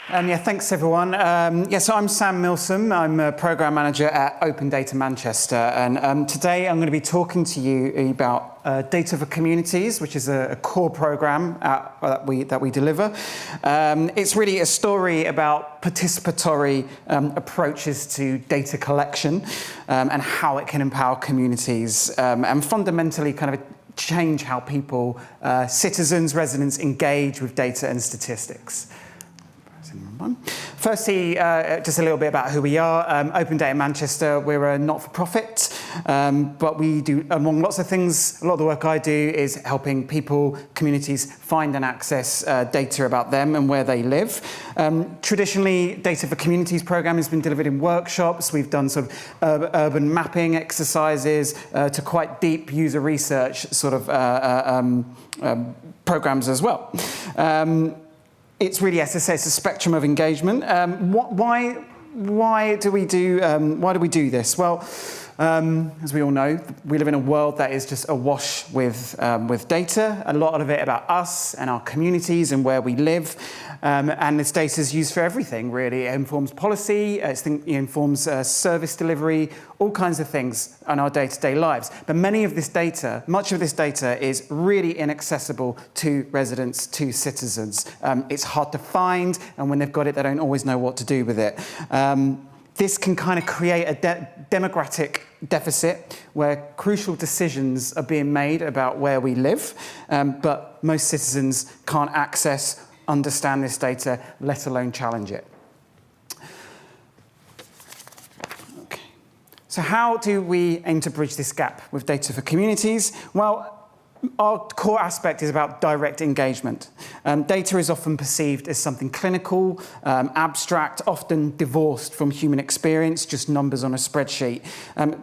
Yeah, thanks everyone. So I'm Sam Milsom. I'm a Programme Manager at Open Data Manchester, and today I'm going to be talking to you about Data for Communities, which is a core programme that we deliver. It's really a story about participatory approaches to data collection and how it can empower communities and fundamentally kind of change how people, citizens, residents engage with data and statistics. Firstly, just a little bit about who we are. Open Data Manchester, we're a not-for-profit, but we do, among lots of things, a lot of the work I do is helping people, communities, find and access data about them and where they live. Traditionally, Data for Communities programme has been delivered in workshops. We've done sort of urban mapping exercises to quite deep user research sort of programmes as well. It's really, as I say, it's a spectrum of engagement. Why do we do this? Well, as we all know, we live in a world that is just awash with data. A lot of it about us and our communities and where we live. And this data is used for everything, really. It informs policy, it informs service delivery, all kinds of things in our day-to-day lives. But much of this data is really inaccessible to residents, to citizens. It's hard to find, and when they've got it, they don't always know what to do with it. This can kind of create a democratic deficit where crucial decisions are being made about where we live, but most citizens can't understand this data, let alone challenge it. Okay. So how do we aim to bridge this gap with Data for Communities? Well, our core aspect is about direct engagement. Data is often perceived as something clinical, abstract, often divorced from human experience, just numbers on a spreadsheet.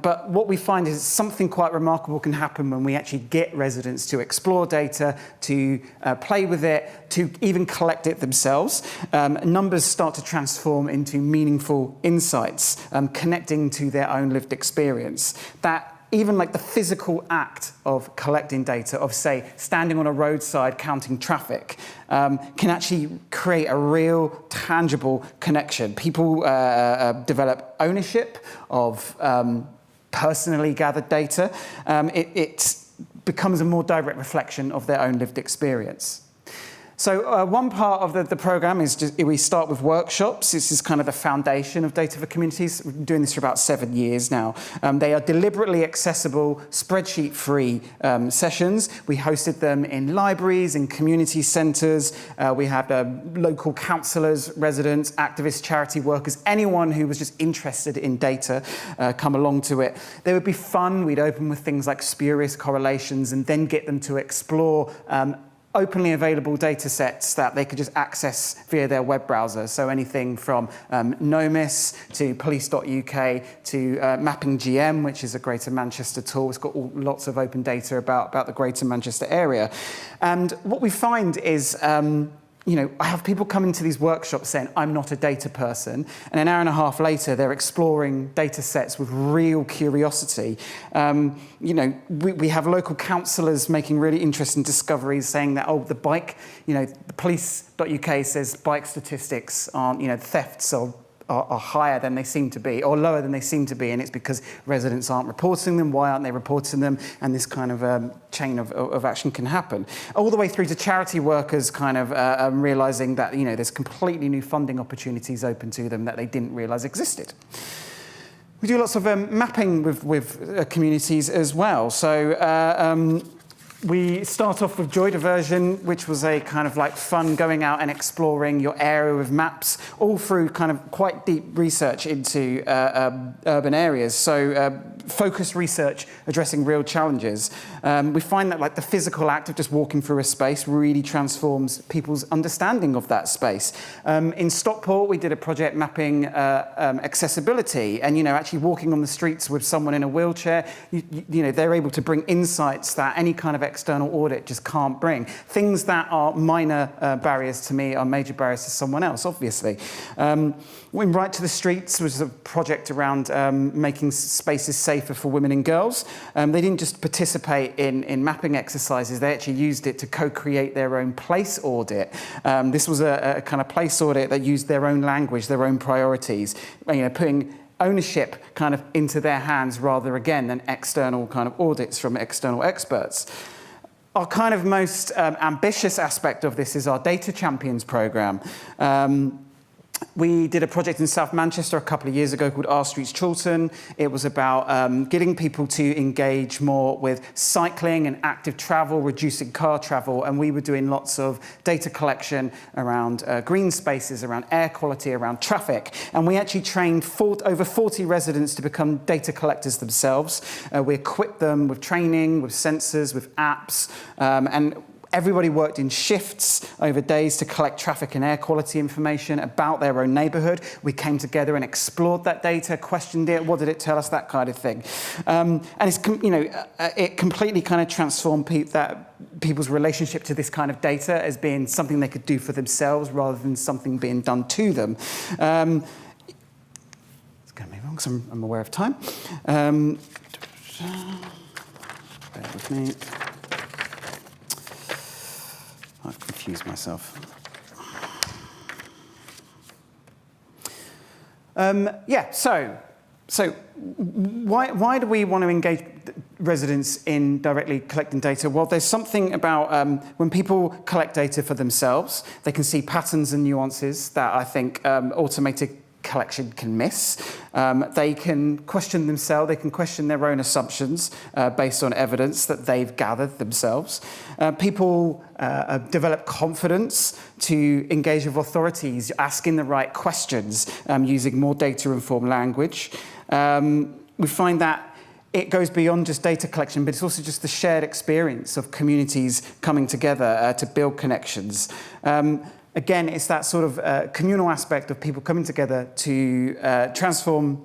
But what we find is something quite remarkable can happen when we actually get residents to explore data, to play with it, to even collect it themselves. Numbers start to transform into meaningful insights, connecting to their own lived experience. That even like the physical act of collecting data, of say, standing on a roadside counting traffic, can actually create a real, tangible connection. People develop ownership of personally gathered data. It becomes a more direct reflection of their own lived experience. So one part of the programme is we start with workshops. This is kind of the foundation of Data for Communities. We've been doing this for about 7 years now. They are deliberately accessible, spreadsheet-free sessions. We hosted them in libraries, in community centres. We had local councillors, residents, activists, charity workers, anyone who was just interested in data come along to it. They would be fun. We'd open with things like spurious correlations and then get them to explore openly available data sets that they could just access via their web browser. So anything from NOMIS to police.uk to Mapping GM, which is a Greater Manchester tool. It's got lots of open data about the Greater Manchester area. And what we find is, I have people come into these workshops saying, I'm not a data person, and an hour and a half later, they're exploring data sets with real curiosity. We have local councillors making really interesting discoveries saying that, the bike, the police.uk says bike statistics aren't, thefts are higher than they seem to be, or lower than they seem to be, and it's because residents aren't reporting them. Why aren't they reporting them? And this kind of chain of action can happen. All the way through to charity workers kind of realising that, there's completely new funding opportunities open to them that they didn't realise existed. We do lots of mapping with communities as well. So we start off with Diversion, which was a kind of like fun going out and exploring your area with maps, all through kind of quite deep research into urban areas. So focused research addressing real challenges. We find that like the physical act of just walking through a space really transforms people's understanding of that space. In Stockport, we did a project mapping accessibility, and actually walking on the streets with someone in a wheelchair, they're able to bring insights that any kind of external audit just can't bring. Things that are minor barriers to me are major barriers to someone else, obviously. When Right to the Streets was a project around making spaces safer for women and girls. They didn't just participate in mapping exercises, they actually used it to co-create their own place audit. This was a kind of place audit that used their own language, their own priorities, putting ownership kind of into their hands rather, again, than external kind of audits from external experts. Our kind of most ambitious aspect of this is our Data Champions programme. We did a project in South Manchester a couple of years ago called Our Streets Chorlton. It was about getting people to engage more with cycling and active travel, reducing car travel, and we were doing lots of data collection around green spaces, around air quality, around traffic, and we actually trained over 40 residents to become data collectors themselves. We equipped them with training, with sensors, with apps, and everybody worked in shifts over days to collect traffic and air quality information about their own neighbourhood. We came together and explored that data, questioned it, what did it tell us, that kind of thing. And it's, it completely kind of transformed people's relationship to this kind of data as being something they could do for themselves rather than something being done to them. It's going to be wrong because I'm aware of time. Bear with me. I've confused myself. So why do we want to engage residents in directly collecting data? Well, there's something about when people collect data for themselves, they can see patterns and nuances that I think automated collection can miss. They can question themselves, they can question their own assumptions based on evidence that they've gathered themselves. People develop confidence to engage with authorities, asking the right questions, using more data-informed language. We find that it goes beyond just data collection, but it's also just the shared experience of communities coming together to build connections. Again, it's that sort of communal aspect of people coming together to transform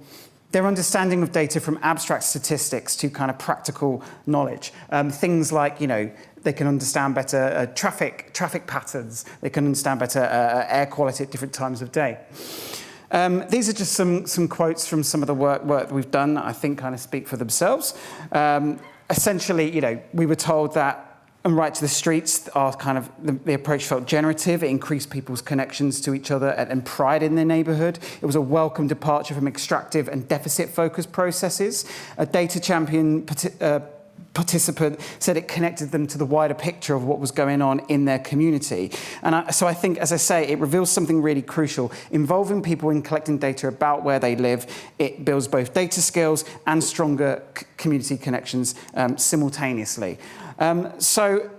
their understanding of data from abstract statistics to kind of practical knowledge. Things like, they can understand better traffic patterns, they can understand better air quality at different times of day. These are just some quotes from some of the work that we've done that I think kind of speak for themselves. Essentially, we were told that and Right to the Streets, our kind of the approach felt generative. It increased people's connections to each other and pride in their neighbourhood. It was a welcome departure from extractive and deficit-focused processes. A data champion participant said it connected them to the wider picture of what was going on in their community. And so I think, as I say, it reveals something really crucial. Involving people in collecting data about where they live, it builds both data skills and stronger community connections simultaneously. So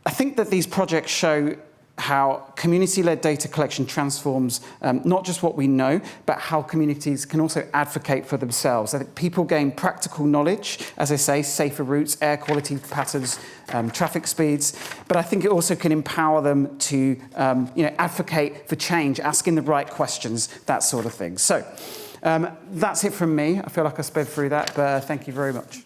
I think that these projects show how community-led data collection transforms not just what we know, but how communities can also advocate for themselves. I think people gain practical knowledge, as I say, safer routes, air quality patterns, traffic speeds, but I think it also can empower them to advocate for change, asking the right questions, that sort of thing. So that's it from me. I feel like I sped through that, but thank you very much.